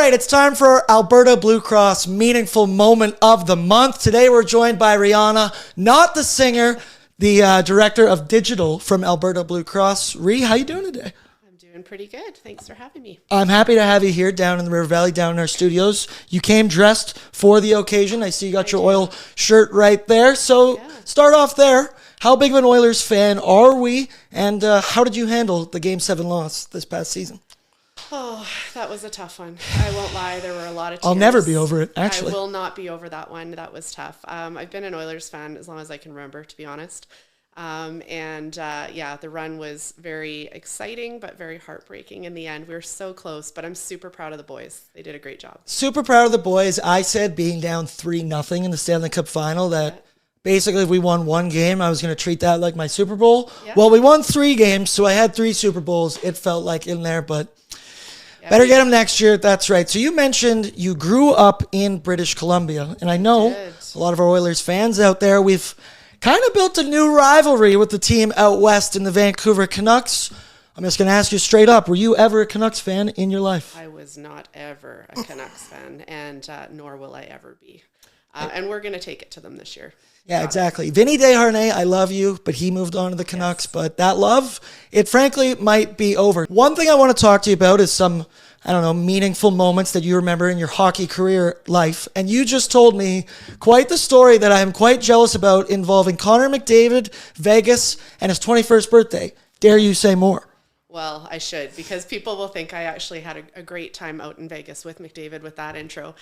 right, it's time for our Alberta Blue Cross Meaningful Moment of the Month. Today we're joined by Rhianna, not the singer, the Director of Digital from Alberta Blue Cross. Rhi, how you doing today? I'm doing pretty good. Thanks for having me. I'm happy to have you here down in the River Valley, down in our studios. You came dressed for the occasion. I see you got your oil shirt right there. So start off there. How big of an Oilers fan are we? And how did you handle the Game 7 loss this past season? Oh, that was a tough one. I won't lie. There were a lot of tears. I'll never be over it, actually. I will not be over that one. That was tough. I've been an Oilers fan as long as I can remember, to be honest. The run was very exciting, but very heartbreaking in the end. We were so close, but I'm super proud of the boys. They did a great job. Super proud of the boys. I said being down 3-0 in the Stanley Cup final that basically if we won one game, I was going to treat that like my Super Bowl. Yeah. Well, we won 3 games, so I had 3 Super Bowls. It felt like in there, but better get them next year. That's right. So you mentioned you grew up in British Columbia, and I know a lot of our Oilers fans out there, we've kind of built a new rivalry with the team out west in the Vancouver Canucks. I'm just going to ask you straight up, were you ever a Canucks fan in your life? I was not ever a Canucks fan, and nor will I ever be. And we're going to take it to them this year. Yeah, exactly. Vinny Desharnais, I love you, but he moved on to the Canucks. But that love, it frankly might be over. One thing I want to talk to you about is some, meaningful moments that you remember in your hockey career life. And you just told me quite the story that I am quite jealous about involving Connor McDavid, Vegas, and his 21st birthday. Dare you say more? Well, I should, because people will think I actually had a great time out in Vegas with McDavid with that intro.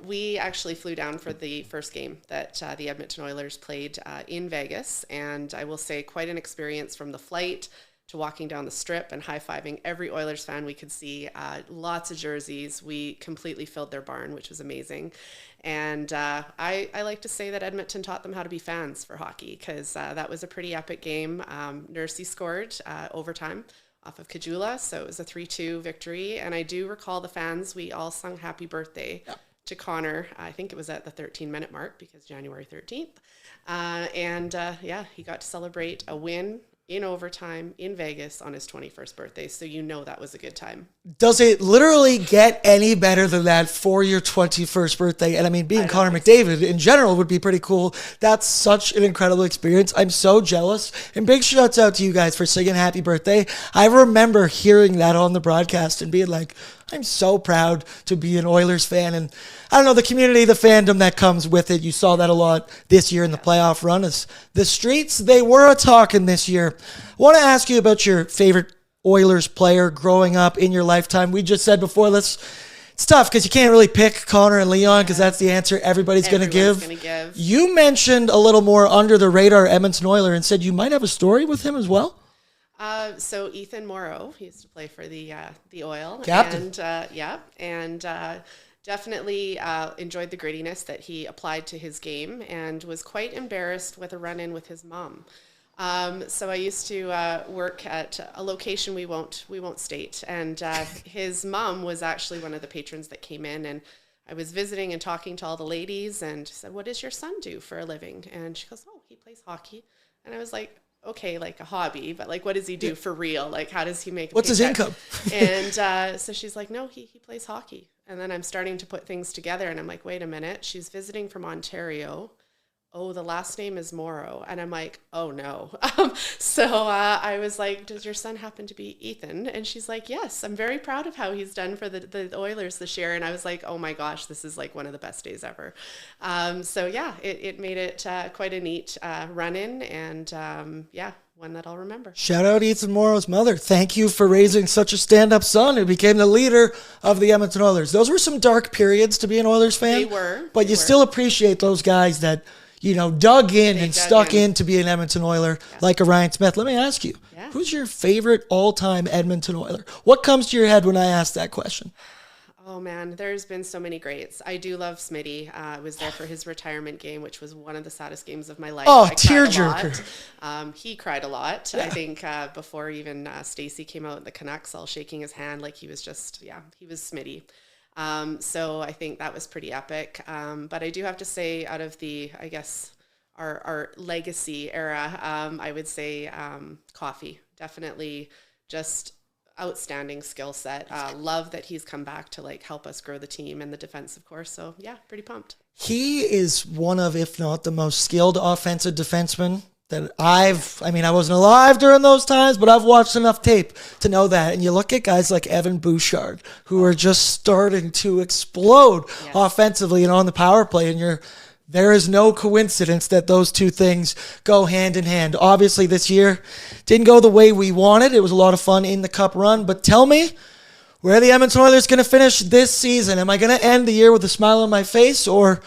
We actually flew down for the first game that the Edmonton Oilers played in Vegas, and I will say quite an experience from the flight to walking down the strip and high-fiving every Oilers fan we could see. Lots of jerseys. We completely filled their barn, which was amazing. And I like to say that Edmonton taught them how to be fans for hockey, because that was a pretty epic game. Nursey scored overtime off of Kajula, so it was a 3-2 victory. And I do recall the fans, we all sung happy birthday to Connor. I think it was at the 13-minute mark, because January 13th. He got to celebrate a win in overtime in Vegas on his 21st birthday. So that was a good time. Does it literally get any better than that for your 21st birthday? And being Connor McDavid in general would be pretty cool. That's such an incredible experience. I'm so jealous. And big shouts out to you guys for singing happy birthday. I remember hearing that on the broadcast and being like, I'm so proud to be an Oilers fan. And I don't know, the community, the fandom that comes with it. You saw that a lot this year in the playoff run. As the streets, they were a-talking this year. I want to ask you about your favorite Oilers player growing up in your lifetime. We just said before, it's tough because you can't really pick Connor and Leon because that's the answer everybody's going to give. You mentioned a little more under the radar Edmonton Oiler and said you might have a story with him as well. So Ethan Morrow, he used to play for the Oil. Captain. And definitely enjoyed the grittiness that he applied to his game and was quite embarrassed with a run-in with his mom. So I used to work at a location we won't state, and his mom was actually one of the patrons that came in, and I was visiting and talking to all the ladies, and she said, "What does your son do for a living?" And she goes, "Oh, he plays hockey." And I was like, okay, like a hobby, but like, what does he do for real? Like, how does he make What's his income? And so she's like, no, he plays hockey. And then I'm starting to put things together, and I'm like, wait a minute, she's visiting from Ontario. Oh, the last name is Morrow. And I'm like, oh no. So I was like, does your son happen to be Ethan? And she's like, yes, I'm very proud of how he's done for the Oilers this year. And I was like, oh my gosh, this is like one of the best days ever. It made it quite a neat run-in, and one that I'll remember. Shout out Ethan Morrow's mother. Thank you for raising such a stand-up son who became the leader of the Edmonton Oilers. Those were some dark periods to be an Oilers fan. They were. But you still appreciate those guys that dug in and stuck in to be an Edmonton Oiler, like a Ryan Smith. Let me ask you, who's your favorite all-time Edmonton Oiler? What comes to your head when I ask that question? Oh, man, there's been so many greats. I do love Smitty. I was there for his retirement game, which was one of the saddest games of my life. Oh, tearjerker. He cried a lot. Yeah. I think before even Stacey came out in the Canucks, all shaking his hand like he was he was Smitty. So I think that was pretty epic. But I do have to say, out of the, I guess, our legacy era, I would say Coffee. Definitely just outstanding skill set. Love that he's come back to like help us grow the team and the defense, of course. So yeah, pretty pumped. He is one of, if not the most skilled offensive defensemen that I wasn't alive during those times, but I've watched enough tape to know that. And you look at guys like Evan Bouchard, who are just starting to explode offensively and on the power play, and there is no coincidence that those two things go hand in hand. Obviously, this year didn't go the way we wanted. It was a lot of fun in the Cup run. But tell me, where are the Edmonton Oilers going to finish this season? Am I going to end the year with a smile on my face, or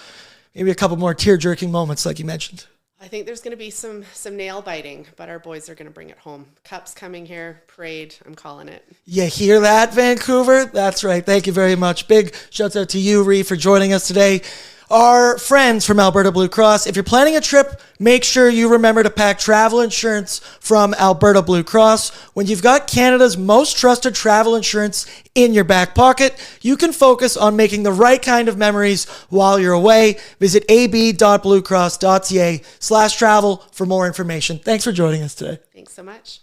maybe a couple more tear-jerking moments like you mentioned? I think there's going to be some nail biting, but our boys are going to bring it home. Cup's coming here, parade, I'm calling it. You hear that, Vancouver? That's right. Thank you very much. Big shouts out to you, Rhi, for joining us today. Our friends from Alberta Blue Cross, if you're planning a trip, make sure you remember to pack travel insurance from Alberta Blue Cross. When you've got Canada's most trusted travel insurance in your back pocket, you can focus on making the right kind of memories while you're away. Visit ab.bluecross.ca/travel for more information. Thanks for joining us today. Thanks so much.